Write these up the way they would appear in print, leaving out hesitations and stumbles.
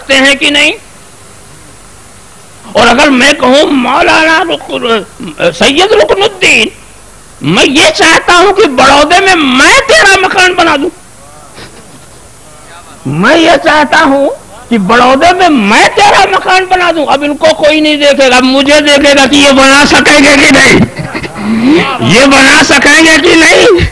سکتے ہیں کہ نہیں؟ اور اگر میں کہوں مولانا سید رکن الدین میں یہ چاہتا ہوں کہ بڑودے میں میں تیرا مکان بنا دوں، میں یہ چاہتا ہوں کہ بڑودے میں میں تیرا مکان بنا دوں، اب ان کو کوئی نہیں دیکھے گا، مجھے دیکھے گا کہ یہ بنا سکیں گے کہ نہیں، یہ بنا سکیں گے کہ نہیں،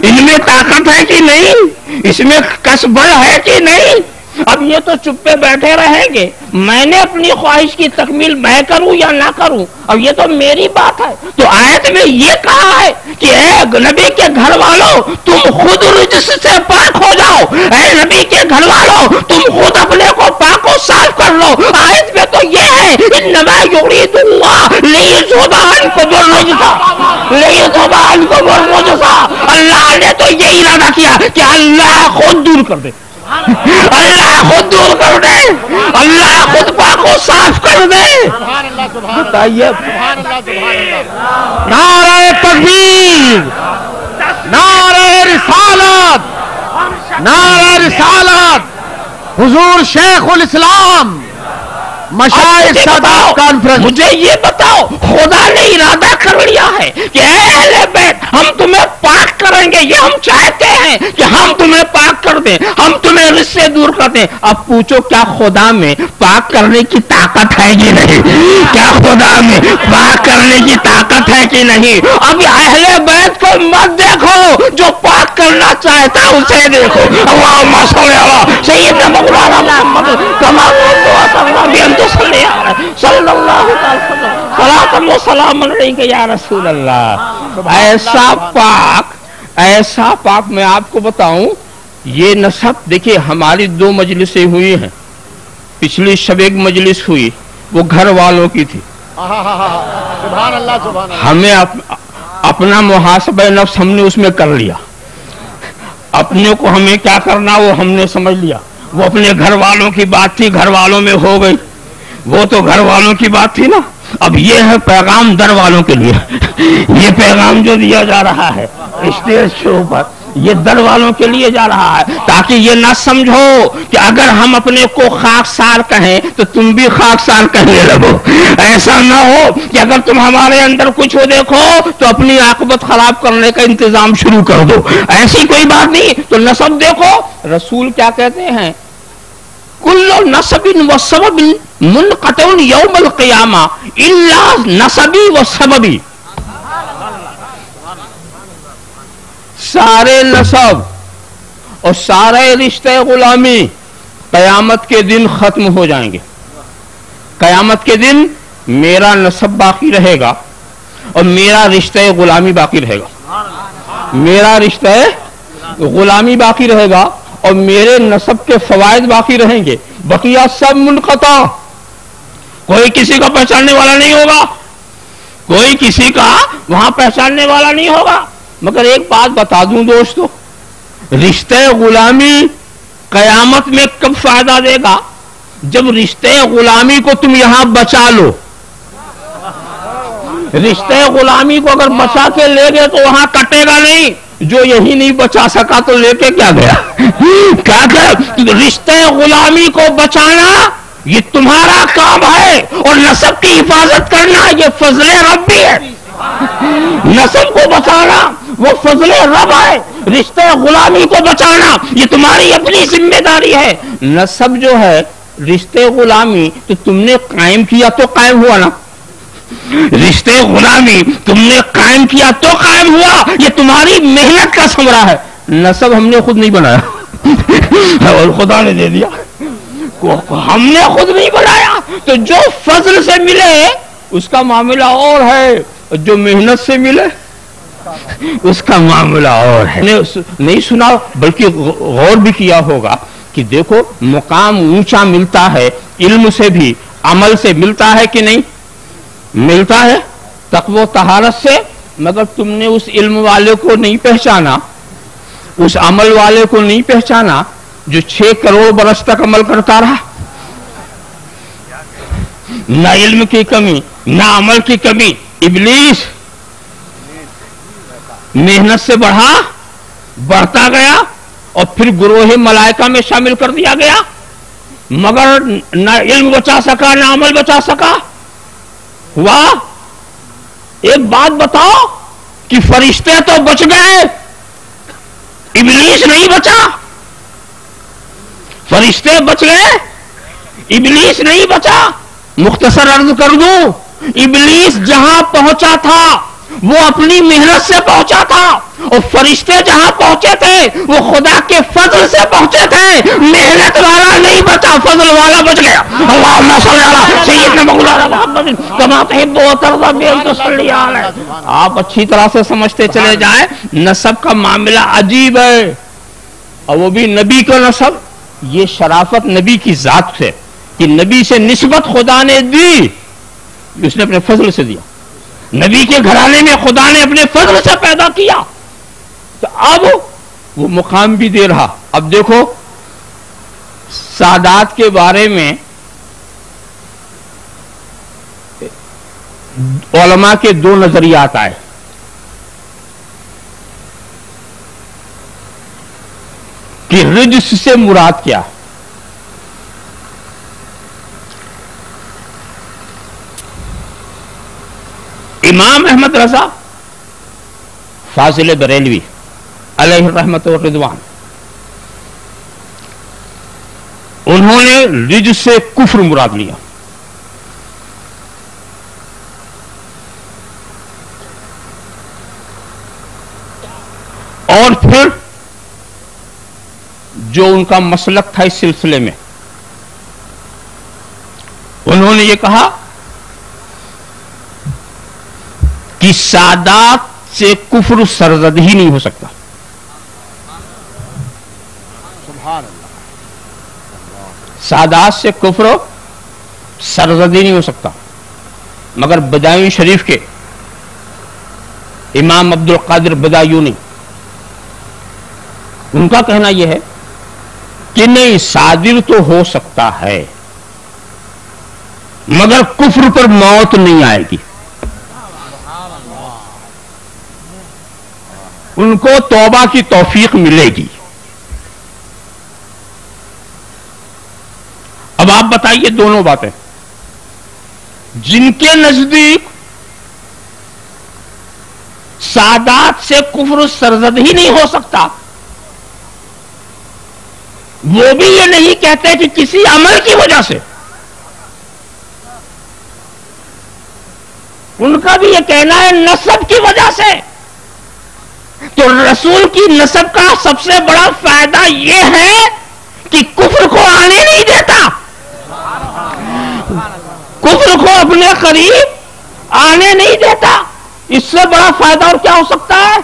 ان میں طاقت ہے کہ نہیں، اس میں کسب ہے کہ نہیں۔ اب یہ تو چپے بیٹھے رہیں گے، میں نے اپنی خواہش کی تکمیل میں کروں یا نہ کروں، اب یہ تو میری بات ہے۔ تو آیت میں یہ کہا ہے کہ اے نبی کے گھر والوں تم خود رجس سے پاک ہو جاؤ، اے نبی کے گھر والوں تم خود اپنے کو پاک و صاف کر لو۔ آیت میں تو یہ ہے انما یرید اللہ لیذھب عنکم الرجس، اللہ نے تو یہ ارادہ کیا کہ اللہ خود دور کر دے، اللہ خود دور کر دے، اللہ خود پاک و صاف کر دے۔ بتائیے، نعرہ تکبیر، نعرہ رسالت، نعرہ رسالت، حضور شیخ الاسلام مشائخ سادات کانفرنس۔ مجھے یہ بتاؤ، خدا نے ارادہ کر لیا ہے کہ اے اہل بیت ہم تمہیں پاک کریں گے، یہ ہم چاہتے ہیں کہ ہم تمہیں پاک کر دیں، ہم تمہیں رشتے دور کر دیں۔ اب پوچھو کیا خدا میں پاک کرنے کی طاقت ہے کہ نہیں؟ کیا خدا میں پاک کرنے کی طاقت ہے کہ نہیں؟ اب اہل بیت کو مت دیکھو، جو پاک کرنا چاہتا ہے اسے دیکھو۔ اللہم صل علی سیدنا مولانا محمد کما صلی اللہ علیہ وسلم یا رسول اللہ۔ ایسا پاک میں آپ کو بتاؤں، یہ نسب دیکھیے ہماری 2 مجلسیں ہوئی ہیں، پچھلی شب ایک مجلس ہوئی وہ گھر والوں کی تھی، سبحان اللہ سبحان اللہ، ہمیں اپنا محاسبہ نفس ہم نے اس میں کر لیا، اپنے کو ہمیں کیا کرنا وہ ہم نے سمجھ لیا، وہ اپنے گھر والوں کی بات تھی، گھر والوں میں ہو گئی، وہ تو گھر والوں کی بات تھی نا۔ اب یہ ہے پیغام در والوں کے لیے، یہ پیغام جو دیا جا رہا ہے اسٹیج کے اوپر یہ در والوں کے لیے جا رہا ہے، تاکہ یہ نہ سمجھو کہ اگر ہم اپنے کو خاکسار کہیں تو تم بھی خاکسار کہنے لگو۔ ایسا نہ ہو کہ اگر تم ہمارے اندر کچھ ہو دیکھو تو اپنی عاقبت خراب کرنے کا انتظام شروع کر دو، ایسی کوئی بات نہیں۔ تو نسب دیکھو، رسول کیا کہتے ہیں، کل نسب و سبب منقطع یوم القیامہ الا نسبی و سببی، سارے نسب اور سارے رشتے غلامی قیامت کے دن ختم ہو جائیں گے۔ قیامت کے دن میرا نسب باقی رہے گا اور میرا رشتے غلامی باقی رہے گا، میرا رشتے غلامی باقی رہے گا اور میرے نسب کے فوائد باقی رہیں گے، بقیہ سب منقطع، کوئی کسی کا پہچاننے والا نہیں ہوگا، کوئی کسی کا وہاں پہچاننے والا نہیں ہوگا۔ مگر ایک بات بتا دوں دوستو، رشتے غلامی قیامت میں کب فائدہ دے گا؟ جب رشتے غلامی کو تم یہاں بچا لو۔ رشتے غلامی کو اگر بچا کے لے گئے تو وہاں کٹے گا نہیں، جو یہی نہیں بچا سکا تو لے کے کیا گیا؟ کیا کہ رشتے غلامی کو بچانا یہ تمہارا کام ہے، اور نسب کی حفاظت کرنا یہ فضل ربی ہے۔ نسب کو بچانا وہ فضل رب ہے، رشتے غلامی کو بچانا یہ تمہاری اپنی ذمہ داری ہے۔ نسب جو ہے رشتے غلامی تو تم نے قائم کیا تو قائم ہوا نا، رشتے غلامی تم نے قائم کیا تو قائم ہوا، یہ تمہاری محنت کا ثمرہ ہے۔ نسب ہم نے خود نہیں بنایا اور خدا نے دے دیا، ہم نے خود نہیں بنایا۔ تو جو فضل سے ملے اس کا معاملہ اور ہے، جو محنت سے ملے اس کا معاملہ اور ہے۔ نہیں سنا بلکہ غور بھی کیا ہوگا کہ دیکھو مقام اونچا ملتا ہے علم سے بھی، عمل سے ملتا ہے کہ نہیں؟ ملتا ہے تقوی و طہارت سے، مگر تم نے اس علم والے کو نہیں پہچانا، اس عمل والے کو نہیں پہچانا جو 6 کروڑ برس تک عمل کرتا رہا، نہ علم کی کمی نہ عمل کی کمی۔ ابلیس محنت سے بڑھتا گیا اور پھر گروہ ملائکہ میں شامل کر دیا گیا۔ مگر نہ علم بچا سکا نہ عمل بچا سکا. ہوا. ایک بات بتاؤ کہ فرشتے تو بچ گئے، ابلیس نہیں بچا. فرشتے بچ گئے، ابلیس نہیں بچا. مختصر عرض کر دوں، ابلیس جہاں پہنچا تھا وہ اپنی محنت سے پہنچا تھا، اور فرشتے جہاں پہنچے تھے وہ خدا کے فضل سے پہنچے تھے. محنت والا نہیں بچا، فضل والا بچ گیا. اللہم صلی علی سیدنا مولانا محمد کما تحب و ترضی بہم تصلی علیہ. آپ اچھی طرح سے سمجھتے چلے جائیں، نسب کا معاملہ عجیب ہے، اور وہ بھی نبی کا نسب. یہ شرافت نبی کی ذات سے کہ نبی سے نسبت خدا نے دی، اس نے اپنے فضل سے دیا. نبی کے گھرانے میں خدا نے اپنے فضل سے پیدا کیا، تو اب وہ مقام بھی دے رہا. اب دیکھو سادات کے بارے میں علماء کے دو نظریات آئے. کہ رجس سے مراد کیا ہے. امام احمد رضا فاضل بریلوی علیہ رحمت و رضوان، انہوں نے رجس سے کفر مراد لیا. اور پھر جو ان کا مسلک تھا اس سلسلے میں، انہوں نے یہ کہا کہ سادات سے کفر سرزد ہی نہیں ہو سکتا. سادات سے کفر سرزد ہی نہیں ہو سکتا. مگر بدایون شریف کے امام عبد القادر بدایونی، ان کا کہنا یہ ہے کہ نہیں، صادر تو ہو سکتا ہے مگر کفر پر موت نہیں آئے گی. ان کو توبہ کی توفیق ملے گی. اب آپ بتائیے دونوں باتیں. جن کے نزدیک سادات سے کفر سرزد ہی نہیں ہو سکتا، وہ بھی یہ نہیں کہتے کہ کسی عمل کی وجہ سے. ان کا بھی یہ کہنا ہے نسب کی وجہ سے. تو رسول کی نسب کا سب سے بڑا فائدہ یہ ہے کہ کفر کو آنے نہیں دیتا، کفر کو اپنے قریب آنے نہیں دیتا. اس سے بڑا فائدہ اور کیا ہو سکتا ہے؟